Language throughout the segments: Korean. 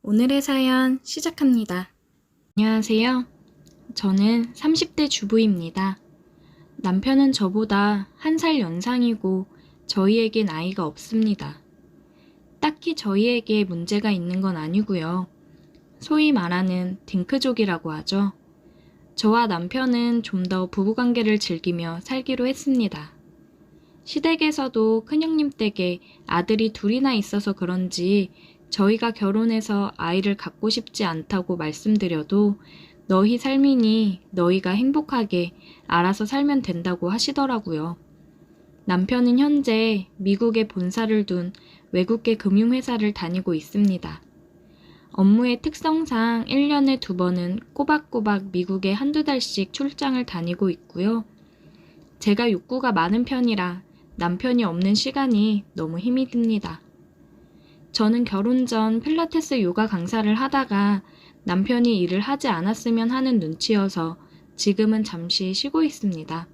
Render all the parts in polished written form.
오늘의 사연 시작합니다. 안녕하세요. 저는 30대 주부입니다. 남편은 저보다 1살 연상이고 저희에겐 아이가 없습니다. 딱히 저희에게 문제가 있는 건 아니고요. 소위 말하는 딩크족이라고 하죠. 저와 남편은 좀 더 부부관계를 즐기며 살기로 했습니다. 시댁에서도 큰형님 댁에 아들이 둘이나 있어서 그런지 저희가 결혼해서 아이를 갖고 싶지 않다고 말씀드려도 너희 삶이니 너희가 행복하게 알아서 살면 된다고 하시더라고요. 남편은 현재 미국에 본사를 둔 외국계 금융회사를 다니고 있습니다. 업무의 특성상 1년에 2번은 꼬박꼬박 미국에 한두 달씩 출장을 다니고 있고요. 제가 욕구가 많은 편이라 남편이 없는 시간이 너무 힘이 듭니다. 저는 결혼 전 필라테스 요가 강사를 하다가 남편이 일을 하지 않았으면 하는 눈치여서 지금은 잠시 쉬고 있습니다.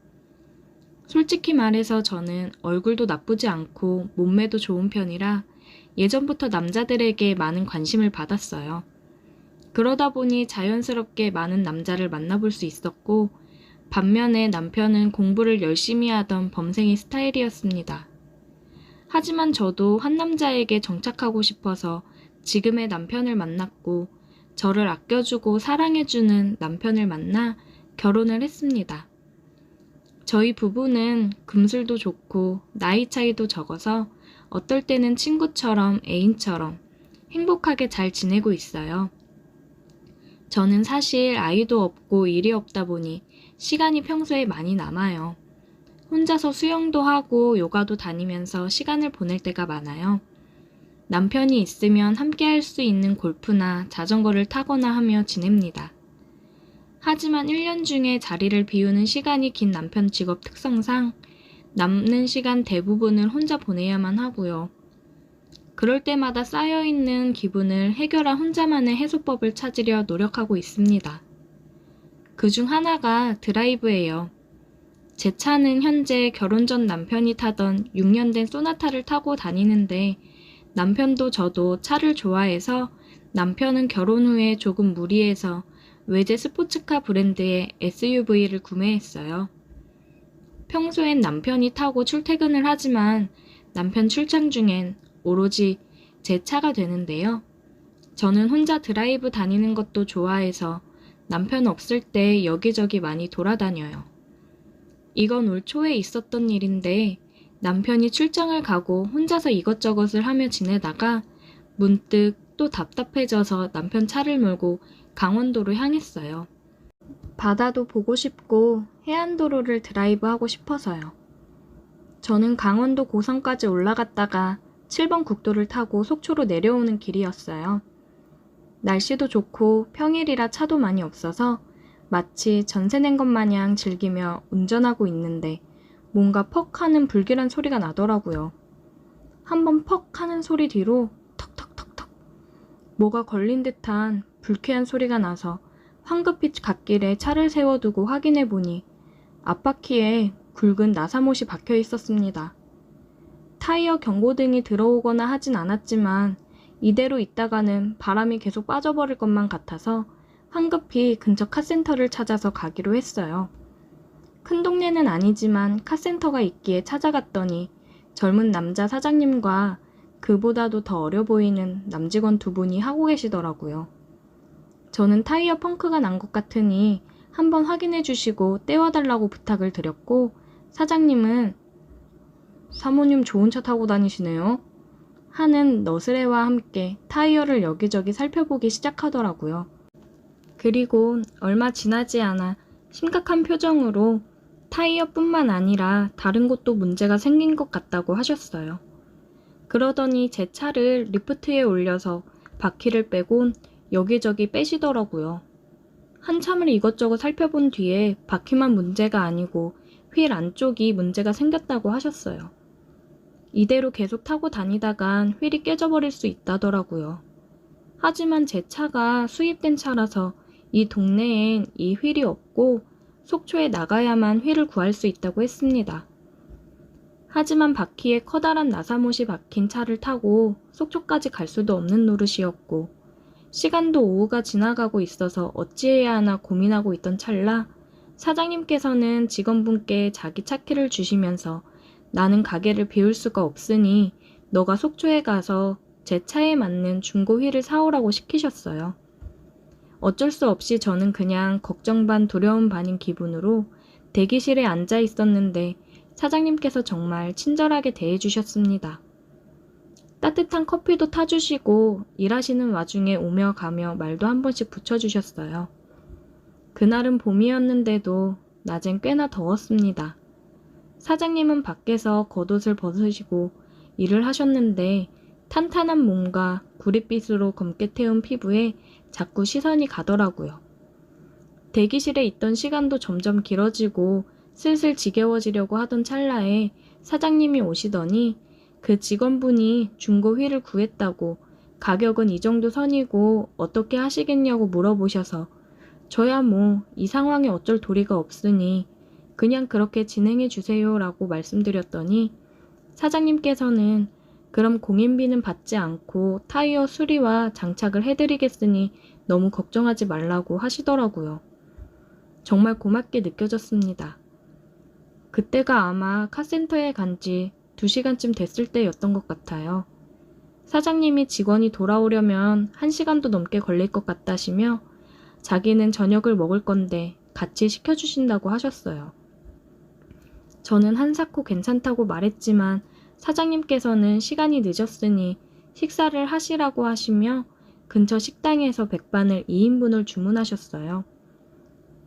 솔직히 말해서 저는 얼굴도 나쁘지 않고 몸매도 좋은 편이라 예전부터 남자들에게 많은 관심을 받았어요. 그러다 보니 자연스럽게 많은 남자를 만나볼 수 있었고, 반면에 남편은 공부를 열심히 하던 범생이 스타일이었습니다. 하지만 저도 한 남자에게 정착하고 싶어서 지금의 남편을 만났고 저를 아껴주고 사랑해주는 남편을 만나 결혼을 했습니다. 저희 부부는 금술도 좋고 나이 차이도 적어서 어떨 때는 친구처럼 애인처럼 행복하게 잘 지내고 있어요. 저는 사실 아이도 없고 일이 없다 보니 시간이 평소에 많이 남아요. 혼자서 수영도 하고 요가도 다니면서 시간을 보낼 때가 많아요. 남편이 있으면 함께 할 수 있는 골프나 자전거를 타거나 하며 지냅니다. 하지만 1년 중에 자리를 비우는 시간이 긴 남편 직업 특성상 남는 시간 대부분을 혼자 보내야만 하고요. 그럴 때마다 쌓여있는 기분을 해결한 혼자만의 해소법을 찾으려 노력하고 있습니다. 그중 하나가 드라이브예요. 제 차는 현재 결혼 전 남편이 타던 6년 된 소나타를 타고 다니는데 남편도 저도 차를 좋아해서 남편은 결혼 후에 조금 무리해서 외제 스포츠카 브랜드의 SUV를 구매했어요. 평소엔 남편이 타고 출퇴근을 하지만 남편 출장 중엔 오로지 제 차가 되는데요. 저는 혼자 드라이브 다니는 것도 좋아해서 남편 없을 때 여기저기 많이 돌아다녀요. 이건 올 초에 있었던 일인데 남편이 출장을 가고 혼자서 이것저것을 하며 지내다가 문득 또 답답해져서 남편 차를 몰고 강원도로 향했어요. 바다도 보고 싶고 해안도로를 드라이브하고 싶어서요. 저는 강원도 고성까지 올라갔다가 7번 국도를 타고 속초로 내려오는 길이었어요. 날씨도 좋고 평일이라 차도 많이 없어서 마치 전세 낸 것 마냥 즐기며 운전하고 있는데 뭔가 퍽 하는 불길한 소리가 나더라고요. 한번 퍽 하는 소리 뒤로 턱턱턱턱 뭐가 걸린 듯한 불쾌한 소리가 나서 황급히 갓길에 차를 세워두고 확인해 보니 앞바퀴에 굵은 나사못이 박혀 있었습니다. 타이어 경고등이 들어오거나 하진 않았지만 이대로 있다가는 바람이 계속 빠져버릴 것만 같아서 황급히 근처 카센터를 찾아서 가기로 했어요. 큰 동네는 아니지만 카센터가 있기에 찾아갔더니 젊은 남자 사장님과 그보다도 더 어려 보이는 남직원 2분이 하고 계시더라고요. 저는 타이어 펑크가 난 것 같으니 한번 확인해 주시고 떼와달라고 부탁을 드렸고 사장님은 사모님 좋은 차 타고 다니시네요 하는 너스레와 함께 타이어를 여기저기 살펴보기 시작하더라고요. 그리고 얼마 지나지 않아 심각한 표정으로 타이어뿐만 아니라 다른 곳도 문제가 생긴 것 같다고 하셨어요. 그러더니 제 차를 리프트에 올려서 바퀴를 빼고 여기저기 빼시더라고요. 한참을 이것저것 살펴본 뒤에 바퀴만 문제가 아니고 휠 안쪽이 문제가 생겼다고 하셨어요. 이대로 계속 타고 다니다간 휠이 깨져버릴 수 있다더라고요. 하지만 제 차가 수입된 차라서 이 동네엔 이 휠이 없고 속초에 나가야만 휠을 구할 수 있다고 했습니다. 하지만 바퀴에 커다란 나사못이 박힌 차를 타고 속초까지 갈 수도 없는 노릇이었고 시간도 오후가 지나가고 있어서 어찌해야 하나 고민하고 있던 찰나 사장님께서는 직원분께 자기 차키를 주시면서 나는 가게를 비울 수가 없으니 너가 속초에 가서 제 차에 맞는 중고 휠을 사오라고 시키셨어요. 어쩔 수 없이 저는 그냥 걱정 반 두려움 반인 기분으로 대기실에 앉아 있었는데 사장님께서 정말 친절하게 대해주셨습니다. 따뜻한 커피도 타주시고 일하시는 와중에 오며 가며 말도 한 번씩 붙여주셨어요. 그날은 봄이었는데도 낮엔 꽤나 더웠습니다. 사장님은 밖에서 겉옷을 벗으시고 일을 하셨는데 탄탄한 몸과 구릿빛으로 검게 태운 피부에 자꾸 시선이 가더라고요. 대기실에 있던 시간도 점점 길어지고 슬슬 지겨워지려고 하던 찰나에 사장님이 오시더니 그 직원분이 중고 휠을 구했다고 가격은 이 정도 선이고 어떻게 하시겠냐고 물어보셔서 저야 뭐 이 상황에 어쩔 도리가 없으니 그냥 그렇게 진행해 주세요 라고 말씀드렸더니 사장님께서는 그럼 공인비는 받지 않고 타이어 수리와 장착을 해드리겠으니 너무 걱정하지 말라고 하시더라고요. 정말 고맙게 느껴졌습니다. 그때가 아마 카센터에 간 지 2시간쯤 됐을 때였던 것 같아요. 사장님이 직원이 돌아오려면 1시간도 넘게 걸릴 것 같다시며 자기는 저녁을 먹을 건데 같이 시켜주신다고 하셨어요. 저는 한사코 괜찮다고 말했지만 사장님께서는 시간이 늦었으니 식사를 하시라고 하시며 근처 식당에서 백반을 2인분을 주문하셨어요.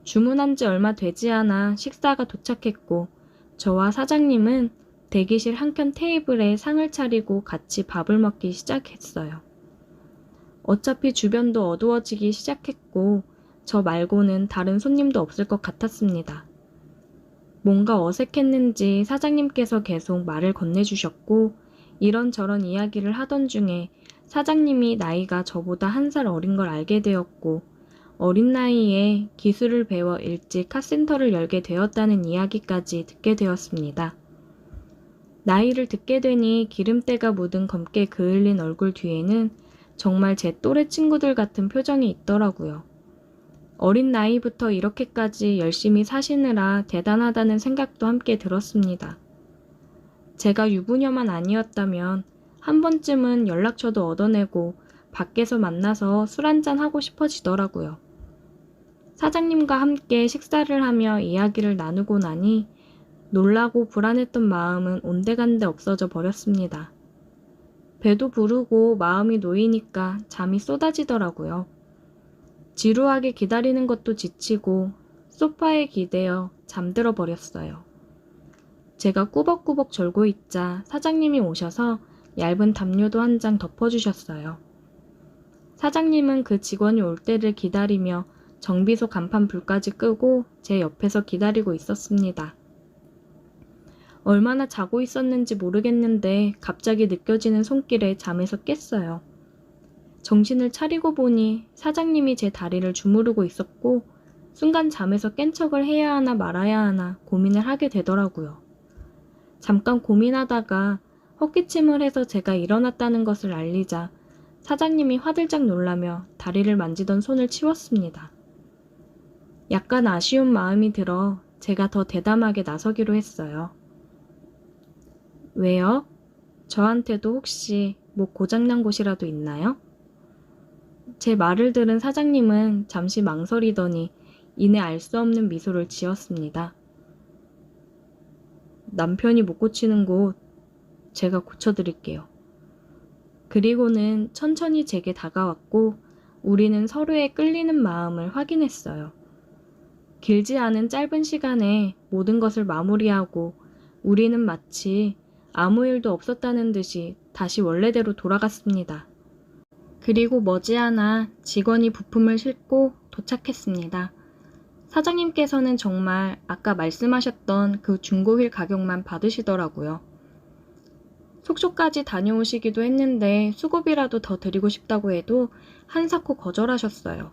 주문한 지 얼마 되지 않아 식사가 도착했고 저와 사장님은 대기실 한켠 테이블에 상을 차리고 같이 밥을 먹기 시작했어요. 어차피 주변도 어두워지기 시작했고 저 말고는 다른 손님도 없을 것 같았습니다. 뭔가 어색했는지 사장님께서 계속 말을 건네주셨고 이런저런 이야기를 하던 중에 사장님이 나이가 저보다 1살 어린 걸 알게 되었고 어린 나이에 기술을 배워 일찍 카센터를 열게 되었다는 이야기까지 듣게 되었습니다. 나이를 듣게 되니 기름때가 묻은 검게 그을린 얼굴 뒤에는 정말 제 또래 친구들 같은 표정이 있더라고요. 어린 나이부터 이렇게까지 열심히 사시느라 대단하다는 생각도 함께 들었습니다. 제가 유부녀만 아니었다면 한 번쯤은 연락처도 얻어내고 밖에서 만나서 술 한잔 하고 싶어지더라고요. 사장님과 함께 식사를 하며 이야기를 나누고 나니 놀라고 불안했던 마음은 온데간데 없어져 버렸습니다. 배도 부르고 마음이 놓이니까 잠이 쏟아지더라고요. 지루하게 기다리는 것도 지치고 소파에 기대어 잠들어 버렸어요. 제가 꾸벅꾸벅 졸고 있자 사장님이 오셔서 얇은 담요도 한 장 덮어주셨어요. 사장님은 그 직원이 올 때를 기다리며 정비소 간판 불까지 끄고 제 옆에서 기다리고 있었습니다. 얼마나 자고 있었는지 모르겠는데 갑자기 느껴지는 손길에 잠에서 깼어요. 정신을 차리고 보니 사장님이 제 다리를 주무르고 있었고 순간 잠에서 깬 척을 해야 하나 말아야 하나 고민을 하게 되더라고요. 잠깐 고민하다가 헛기침을 해서 제가 일어났다는 것을 알리자 사장님이 화들짝 놀라며 다리를 만지던 손을 치웠습니다. 약간 아쉬운 마음이 들어 제가 더 대담하게 나서기로 했어요. 왜요? 저한테도 혹시 뭐 고장난 곳이라도 있나요? 제 말을 들은 사장님은 잠시 망설이더니 이내 알 수 없는 미소를 지었습니다. 남편이 못 고치는 곳 제가 고쳐드릴게요. 그리고는 천천히 제게 다가왔고 우리는 서로의 끌리는 마음을 확인했어요. 길지 않은 짧은 시간에 모든 것을 마무리하고 우리는 마치 아무 일도 없었다는 듯이 다시 원래대로 돌아갔습니다. 그리고 머지않아 직원이 부품을 싣고 도착했습니다. 사장님께서는 정말 아까 말씀하셨던 그 중고휠 가격만 받으시더라고요. 속초까지 다녀오시기도 했는데 수고비라도 더 드리고 싶다고 해도 한사코 거절하셨어요.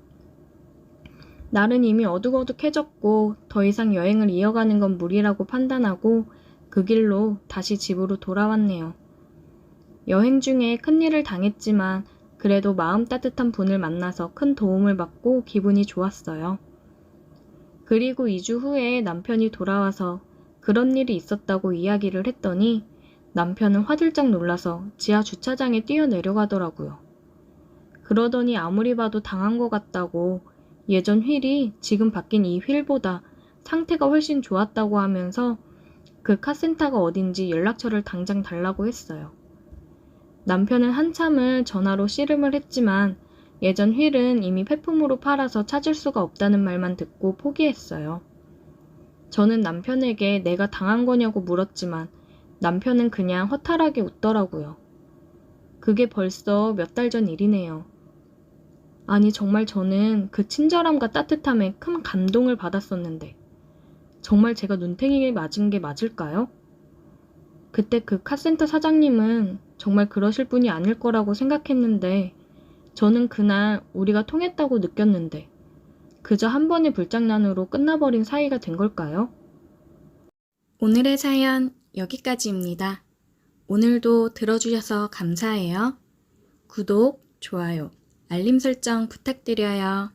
날은 이미 어둑어둑해졌고 더 이상 여행을 이어가는 건 무리라고 판단하고 그 길로 다시 집으로 돌아왔네요. 여행 중에 큰일을 당했지만 그래도 마음 따뜻한 분을 만나서 큰 도움을 받고 기분이 좋았어요. 그리고 2주 후에 남편이 돌아와서 그런 일이 있었다고 이야기를 했더니 남편은 화들짝 놀라서 지하 주차장에 뛰어내려가더라고요. 그러더니 아무리 봐도 당한 것 같다고 예전 휠이 지금 바뀐 이 휠보다 상태가 훨씬 좋았다고 하면서 그 카센터가 어딘지 연락처를 당장 달라고 했어요. 남편은 한참을 전화로 씨름을 했지만 예전 휠은 이미 폐품으로 팔아서 찾을 수가 없다는 말만 듣고 포기했어요. 저는 남편에게 내가 당한 거냐고 물었지만 남편은 그냥 허탈하게 웃더라고요. 그게 벌써 몇 달 전 일이네요. 아니 정말 저는 그 친절함과 따뜻함에 큰 감동을 받았었는데 정말 제가 눈탱이에 맞은 게 맞을까요? 그때 그 카센터 사장님은 정말 그러실 분이 아닐 거라고 생각했는데 저는 그날 우리가 통했다고 느꼈는데 그저 한 번의 불장난으로 끝나버린 사이가 된 걸까요? 오늘의 사연 여기까지입니다. 오늘도 들어주셔서 감사해요. 구독, 좋아요, 알림 설정 부탁드려요.